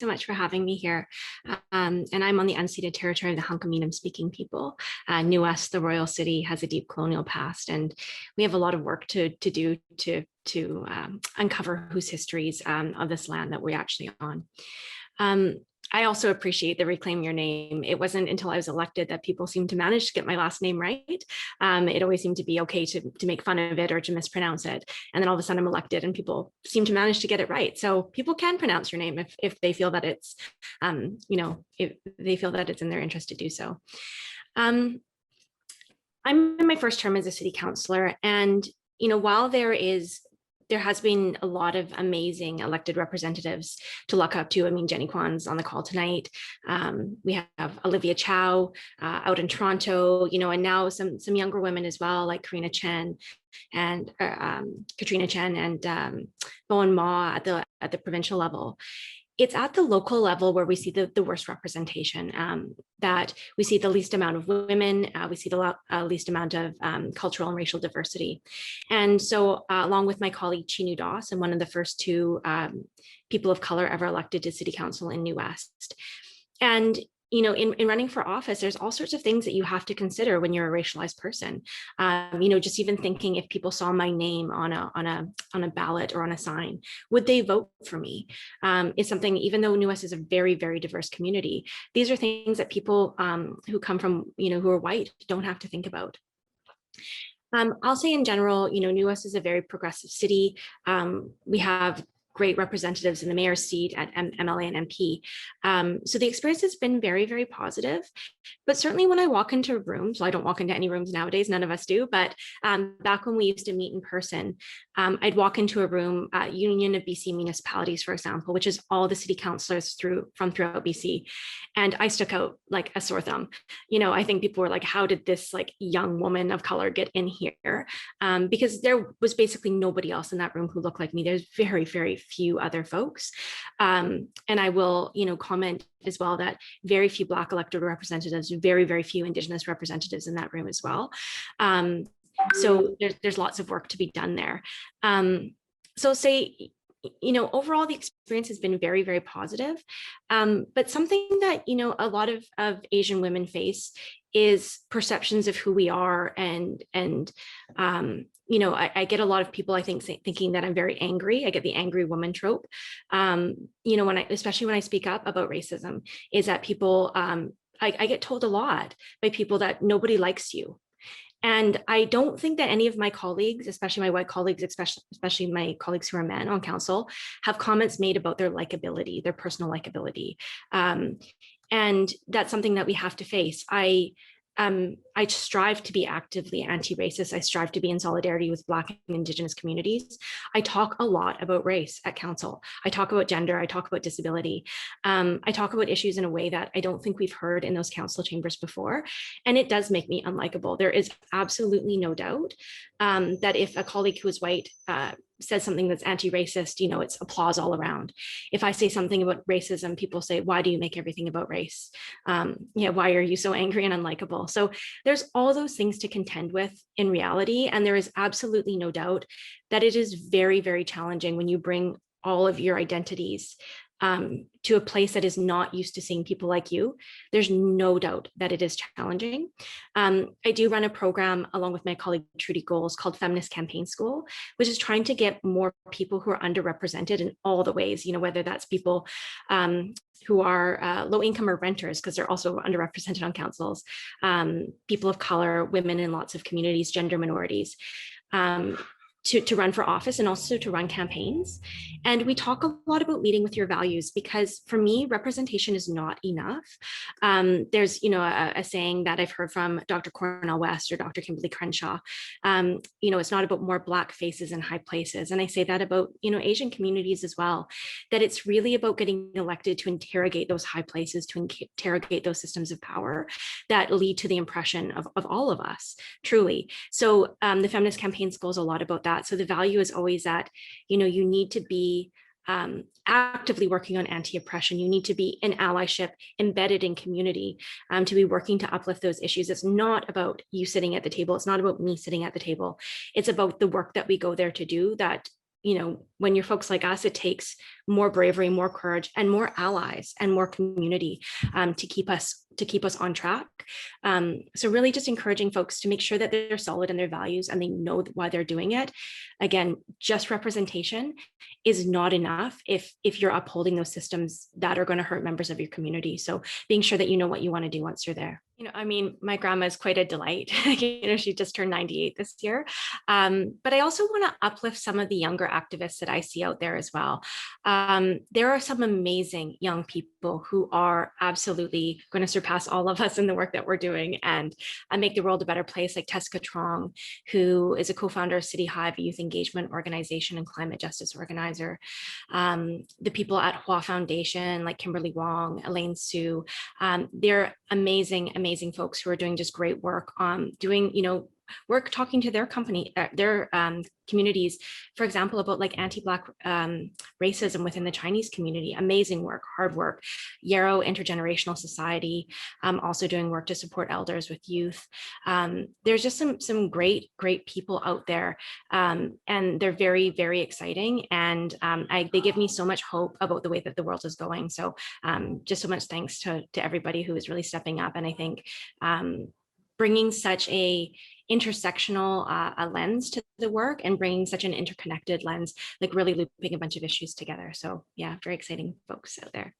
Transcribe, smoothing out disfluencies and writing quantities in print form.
so much for having me here. And I'm on the unceded territory of the Hunkaminam speaking people. Nous, the royal city, has a deep colonial past, and we have a lot of work to do to uncover whose histories of this land that we're actually on. I also appreciate the reclaim your name. It wasn't until I was elected that people seemed to manage to get my last name right. It always seemed to be okay to make fun of it or to mispronounce it. And then all of a sudden I'm elected and people seem to manage to get it right. So people can pronounce your name if they feel that it's, if they feel that it's in their interest to do so. I'm in my first term as a city councillor, and while there has been a lot of amazing elected representatives to look up to. I mean, Jenny Kwan's on the call tonight. We have Olivia Chow out in Toronto, and now some younger women as well, like Katrina Chen and Bowen Ma at the provincial level. It's at the local level where we see the worst representation, that we see the least amount of women, we see the least amount of cultural and racial diversity. And so along with my colleague Chinu Das, I'm one of the first two people of color ever elected to city council in New West. And in running for office, there's all sorts of things that you have to consider when you're a racialized person. Just even thinking, if people saw my name on a ballot or on a sign, would they vote for me? It's something, even though New West is a very, very diverse community, these are things that people who come from, who are white don't have to think about. I'll say in general, New West is a very progressive city. We have great representatives in the mayor's seat at MLA and MP. So the experience has been very, very positive. But certainly when I walk into rooms, well, I don't walk into any rooms nowadays, none of us do, but back when we used to meet in person, I'd walk into a room, Union of BC Municipalities, for example, which is all the city councillors from throughout BC. And I stuck out like a sore thumb. I think people were like, how did this young woman of color get in here? Because there was basically nobody else in that room who looked like me. There's very, very few other folks. And I will, comment as well that very few Black elected representatives, very, very few Indigenous representatives in that room as well. So there's lots of work to be done there. So say, overall the experience has been very, very positive. But something that, a lot of Asian women face is perceptions of who we are. And I get a lot of people, I think, thinking that I'm very angry. I get the angry woman trope. Especially when I speak up about racism, is that people, I get told a lot by people that nobody likes you. And I don't think that any of my colleagues, especially my white colleagues, especially my colleagues who are men on council, have comments made about their likability, their personal likability. And that's something that we have to face. I strive to be actively anti-racist. I strive to be in solidarity with Black and Indigenous communities. I talk a lot about race at council. I talk about gender. I talk about disability. I talk about issues in a way that I don't think we've heard in those council chambers before. And it does make me unlikable. There is absolutely no doubt that if a colleague who is white says something that's anti-racist, it's applause all around. If I say something about racism, people say, why do you make everything about race? Why are you so angry and unlikable? So there's all those things to contend with in reality. And there is absolutely no doubt that it is very, very challenging when you bring all of your identities to a place that is not used to seeing people like you. There's no doubt that it is challenging. I do run a program along with my colleague Trudy Goals called Feminist Campaign School, which is trying to get more people who are underrepresented in all the ways, whether that's people who are low income or renters, because they're also underrepresented on councils, people of color, women in lots of communities, gender minorities. To run for office and also to run campaigns. And we talk a lot about leading with your values, because for me, representation is not enough. There's, a saying that I've heard from Dr. Cornell West or Dr. Kimberly Crenshaw, it's not about more Black faces in high places. And I say that about, Asian communities as well, that it's really about getting elected to interrogate those high places, to interrogate those systems of power that lead to the oppression of all of us, truly. So the Feminist Campaign School is a lot about that. So the value is always that, you need to be actively working on anti-oppression. You need to be in allyship, embedded in community, to be working to uplift those issues. It's not about you sitting at the table. It's not about me sitting at the table. It's about the work that we go there to do that when you're folks like us, it takes more bravery, more courage, and more allies and more community to keep us on track. So really just encouraging folks to make sure that they're solid in their values and they know why they're doing it. Again, just representation is not enough if you're upholding those systems that are going to hurt members of your community. So being sure that you know what you want to do once you're there. I mean, my grandma is quite a delight. She just turned 98 this year. But I also want to uplift some of the younger activists that I see out there as well. There are some amazing young people who are absolutely going to surpass all of us in the work that we're doing and make the world a better place, like Tessa Trong, who is a co-founder of City Hive, a youth engagement organization and climate justice organizer. The people at Hua Foundation, like Kimberly Wong, Elaine Su, they're amazing folks who are doing just great work on doing, work talking to their communities, for example, about like anti-Black racism within the Chinese community. Amazing work, hard work. Yarrow Intergenerational Society, also doing work to support elders with youth. There's just some great people out there, and they're very, very exciting. And they give me so much hope about the way that the world is going. So just so much thanks to everybody who is really stepping up. And I think bringing such a intersectional a lens to the work and bringing such an interconnected lens, like really looping a bunch of issues together. So yeah, very exciting folks out there.